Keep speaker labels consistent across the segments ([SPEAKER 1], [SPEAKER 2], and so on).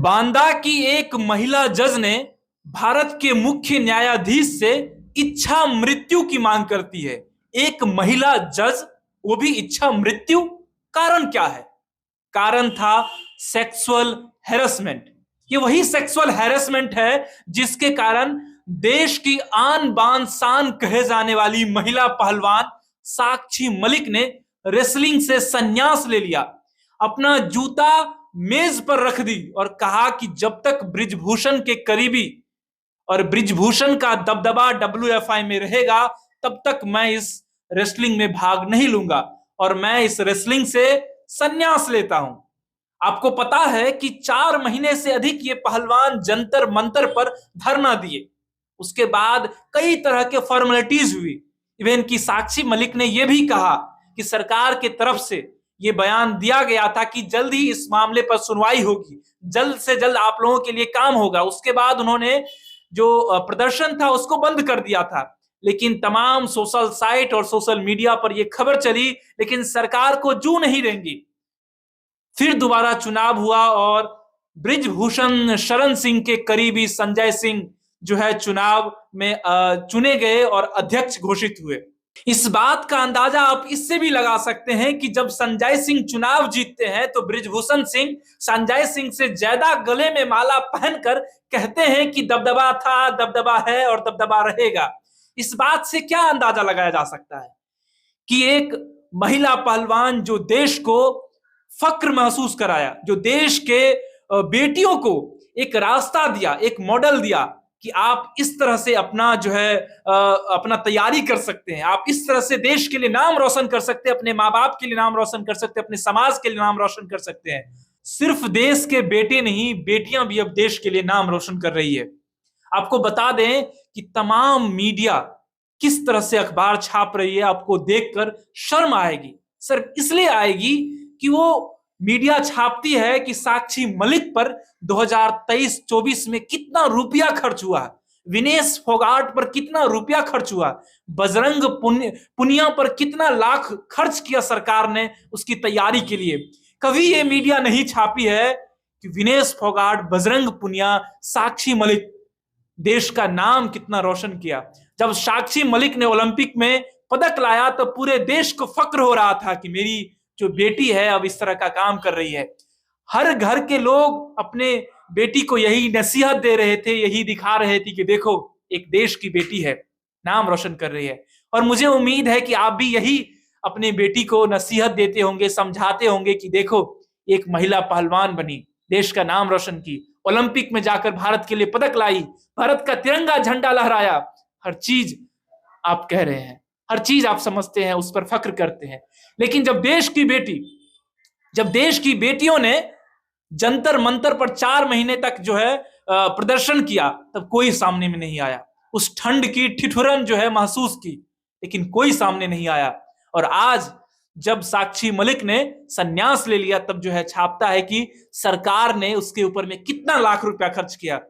[SPEAKER 1] बांदा की एक महिला जज ने भारत के मुख्य न्यायाधीश से इच्छा मृत्यु की मांग करती है। एक महिला जज, वो भी इच्छा मृत्यु। कारण क्या है? कारण था सेक्सुअल हैरेसमेंट। ये वही सेक्सुअल हैरेसमेंट है जिसके कारण देश की आन बान शान कहे जाने वाली महिला पहलवान साक्षी मलिक ने रेसलिंग से संन्यास ले लिया, अपना जूता मेज पर रख दी और कहा कि जब तक ब्रिजभूषण के करीबी और ब्रिजभूषण का दबदबा WFI में रहेगा तब तक मैं इस रेसलिंग में भाग नहीं लूंगा और मैं इस रेसलिंग से संन्यास लेता हूं। आपको पता है कि 4 महीने से अधिक ये पहलवान जंतर मंतर पर धरना दिए। उसके बाद कई तरह के फॉर्मेलिटीज हुई। इवन की साक्षी मलिक ने यह भी कहा कि सरकार के तरफ से यह बयान दिया गया था कि जल्द ही इस मामले पर सुनवाई होगी, जल्द से जल्द आप लोगों के लिए काम होगा। उसके बाद उन्होंने जो प्रदर्शन था उसको बंद कर दिया था, लेकिन तमाम सोशल साइट और सोशल मीडिया पर यह खबर चली, लेकिन सरकार को जू नहीं देंगी। फिर दोबारा चुनाव हुआ और ब्रिजभूषण शरण सिंह के करीबी संजय सिंह जो है चुनाव में चुने गए और अध्यक्ष घोषित हुए। इस बात का अंदाजा आप इससे भी लगा सकते हैं कि जब संजय सिंह चुनाव जीतते हैं तो ब्रिजभूषण सिंह संजय सिंह से ज्यादा गले में माला पहनकर कहते हैं कि दबदबा था, दबदबा है और दबदबा रहेगा। इस बात से क्या अंदाजा लगाया जा सकता है कि एक महिला पहलवान जो देश को फक्र महसूस कराया, जो देश के बेटियों को एक रास्ता दिया, एक मॉडल दिया कि आप इस तरह से अपना जो है अपना तैयारी कर सकते हैं, आप इस तरह से देश के लिए नाम रोशन कर सकते हैं, अपने माँ बाप के लिए नाम रोशन कर सकते हैं, अपने समाज के लिए नाम रोशन कर सकते हैं। सिर्फ देश के बेटे नहीं, बेटियां भी अब देश के लिए नाम रोशन कर रही है। आपको बता दें कि तमाम मीडिया किस तरह से अखबार छाप रही है, आपको देखकर शर्म आएगी। सिर्फ इसलिए आएगी कि वो मीडिया छापती है कि साक्षी मलिक पर 2023-24 में कितना रुपया खर्च हुआ, विनेश फोगाट पर कितना रुपया खर्च हुआ, बजरंग पुनिया पर कितना लाख खर्च किया सरकार ने उसकी तैयारी के लिए। कभी ये मीडिया नहीं छापी है कि विनेश फोगाट, बजरंग पुनिया, साक्षी मलिक देश का नाम कितना रोशन किया। जब साक्षी मलिक ने ओलंपिक में पदक लाया तो पूरे देश को फक्र हो रहा था कि मेरी जो बेटी है अब इस तरह का काम कर रही है। हर घर के लोग अपने बेटी को यही नसीहत दे रहे थे, यही दिखा रहे थे कि देखो एक देश की बेटी है, नाम रोशन कर रही है। और मुझे उम्मीद है कि आप भी यही अपने बेटी को नसीहत देते होंगे, समझाते होंगे कि देखो एक महिला पहलवान बनी, देश का नाम रोशन की, ओलंपिक में जाकर भारत के लिए पदक लाई, भारत का तिरंगा झंडा लहराया। हर चीज आप कह रहे हैं, हर चीज आप समझते हैं, उस पर फक्र करते हैं। लेकिन जब देश की बेटियों ने जंतर मंतर पर 4 महीने तक जो है प्रदर्शन किया, तब कोई सामने में नहीं आया। उस ठंड की ठिठुरन जो है महसूस की, लेकिन कोई सामने नहीं आया। और आज जब साक्षी मलिक ने संन्यास ले लिया तब जो है छापता है कि सरकार ने उसके ऊपर में कितना लाख रुपया खर्च किया।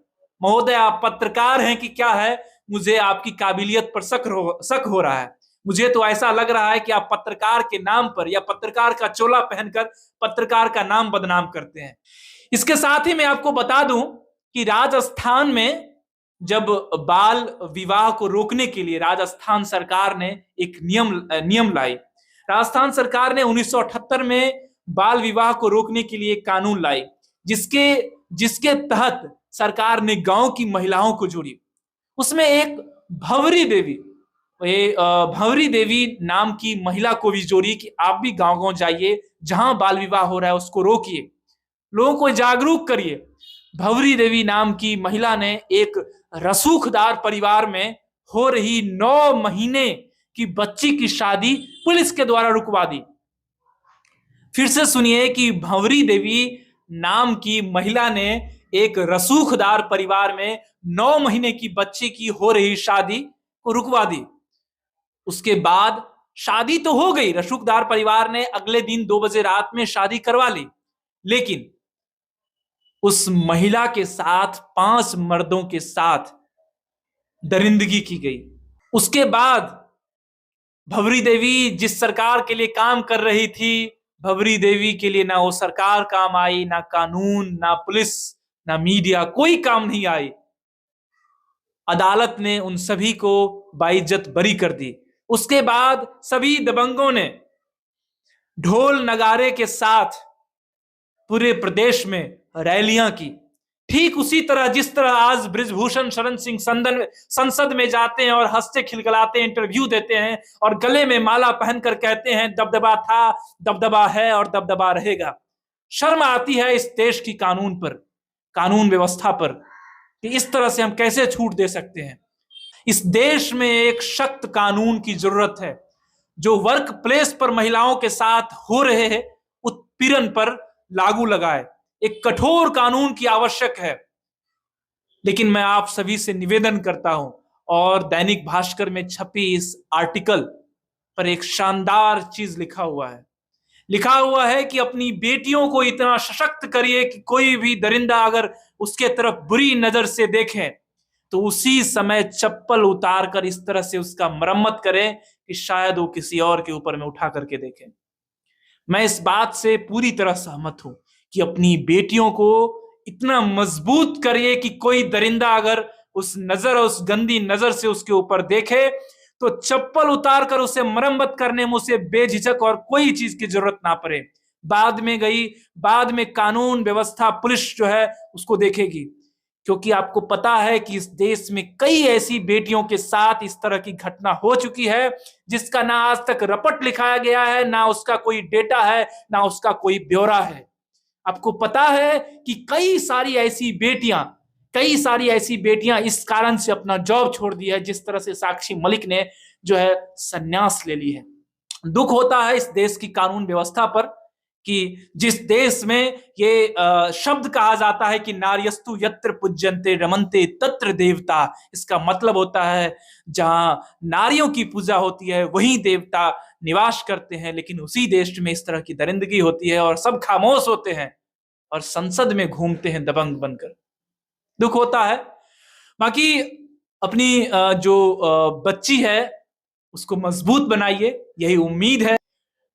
[SPEAKER 1] महोदय, आप पत्रकार हैं कि क्या है? मुझे आपकी काबिलियत पर शक हो रहा है। मुझे तो ऐसा लग रहा है कि आप पत्रकार के नाम पर या पत्रकार का चोला पहनकर पत्रकार का नाम बदनाम करते हैं। इसके साथ ही मैं आपको बता दूं कि राजस्थान में जब बाल विवाह को रोकने के लिए राजस्थान सरकार ने एक नियम लाई। राजस्थान सरकार ने 1978 में बाल विवाह को रोकने के लिए एक कानून लाई, जिसके तहत सरकार ने गांव की महिलाओं को जोड़ी। उसमें एक भंवरी देवी नाम की महिला को भी जोड़ी कि आप भी गांव गांव जाइए, जहां बाल विवाह हो रहा है उसको रोकिए, लोगों को जागरूक करिए। भंवरी देवी नाम की महिला ने एक रसूखदार परिवार में हो रही 9 महीने की बच्ची की शादी पुलिस के द्वारा रुकवा दी। फिर से सुनिए कि भंवरी देवी नाम की महिला ने एक रसूखदार परिवार में 9 महीने की बच्ची की हो रही शादी को रुकवा दी। उसके बाद शादी तो हो गई, रसूखदार परिवार ने अगले दिन 2 बजे रात में शादी करवा ली, लेकिन उस महिला के साथ 5 मर्दों के साथ दरिंदगी की गई। उसके बाद भंवरी देवी जिस सरकार के लिए काम कर रही थी, भंवरी देवी के लिए ना वो सरकार काम आई, ना कानून, ना पुलिस ना मीडिया, कोई काम नहीं आई। अदालत ने उन सभी को बाइज्जत बरी कर दी। उसके बाद सभी दबंगों ने ढोल नगारे के साथ पूरे प्रदेश में रैलियां की। ठीक उसी तरह जिस तरह आज बृजभूषण शरण सिंह संसद में जाते हैं और हंसते खिलखिलाते इंटरव्यू देते हैं और गले में माला पहनकर कहते हैं दबदबा था, दबदबा है और दबदबा रहेगा। शर्म आती है इस देश की कानून पर, कानून व्यवस्था पर, कि इस तरह से हम कैसे छूट दे सकते हैं। इस देश में एक सख्त कानून की जरूरत है जो वर्क प्लेस पर महिलाओं के साथ हो रहे उत्पीड़न पर लागू लगाए। एक कठोर कानून की आवश्यक है। लेकिन मैं आप सभी से निवेदन करता हूं, और दैनिक भास्कर में छपी इस आर्टिकल पर एक शानदार चीज लिखा हुआ है कि अपनी बेटियों को इतना सशक्त करिए कि कोई भी दरिंदा अगर उसके तरफ बुरी नजर से देखें तो उसी समय चप्पल उतार कर इस तरह से उसका मरम्मत करें कि शायद वो किसी और के ऊपर में उठा करके देखें। मैं इस बात से पूरी तरह सहमत हूं कि अपनी बेटियों को इतना मजबूत करिए कि कोई दरिंदा अगर उस गंदी नजर से उसके ऊपर देखे तो चप्पल उतार कर उसे मरम्मत करने में उसे बेझिझक और कोई चीज की जरूरत ना पड़े। बाद में कानून व्यवस्था, पुलिस जो है उसको देखेगी। क्योंकि आपको पता है कि इस देश में कई ऐसी बेटियों के साथ इस तरह की घटना हो चुकी है जिसका ना आज तक रपट लिखाया गया है, ना उसका कोई डेटा है, ना उसका कोई ब्यौरा है। आपको पता है कि कई सारी ऐसी बेटियां इस कारण से अपना जॉब छोड़ दिया है, जिस तरह से साक्षी मलिक ने जो है संन्यास ले ली है। दुख होता है इस देश की कानून व्यवस्था पर कि जिस देश में ये शब्द कहा जाता है कि नार्यस्तु यत्र पूज्यन्ते रमन्ते तत्र देवता, इसका मतलब होता है जहां नारियों की पूजा होती है वहीं देवता निवास करते हैं। लेकिन उसी देश में इस तरह की दरिंदगी होती है और सब खामोश होते हैं और संसद में घूमते हैं दबंग बनकर। दुख होता है। बाकी अपनी जो बच्ची है उसको मजबूत बनाइए, यही उम्मीद है।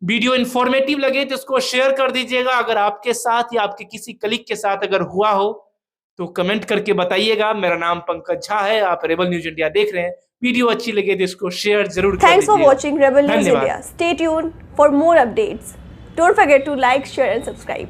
[SPEAKER 1] वीडियो इंफॉर्मेटिव लगे तो इसको शेयर कर दीजिएगा। अगर आपके साथ या आपके किसी कलीग के साथ अगर हुआ हो तो कमेंट करके बताइएगा। मेरा नाम पंकज झा है, आप रेबल न्यूज इंडिया देख रहे हैं। वीडियो अच्छी लगे तो इसको शेयर जरूर कर दीजिएगा।
[SPEAKER 2] Thanks for watching rebel news India. Stay tuned for more updates. Don't forget to like, share and subscribe.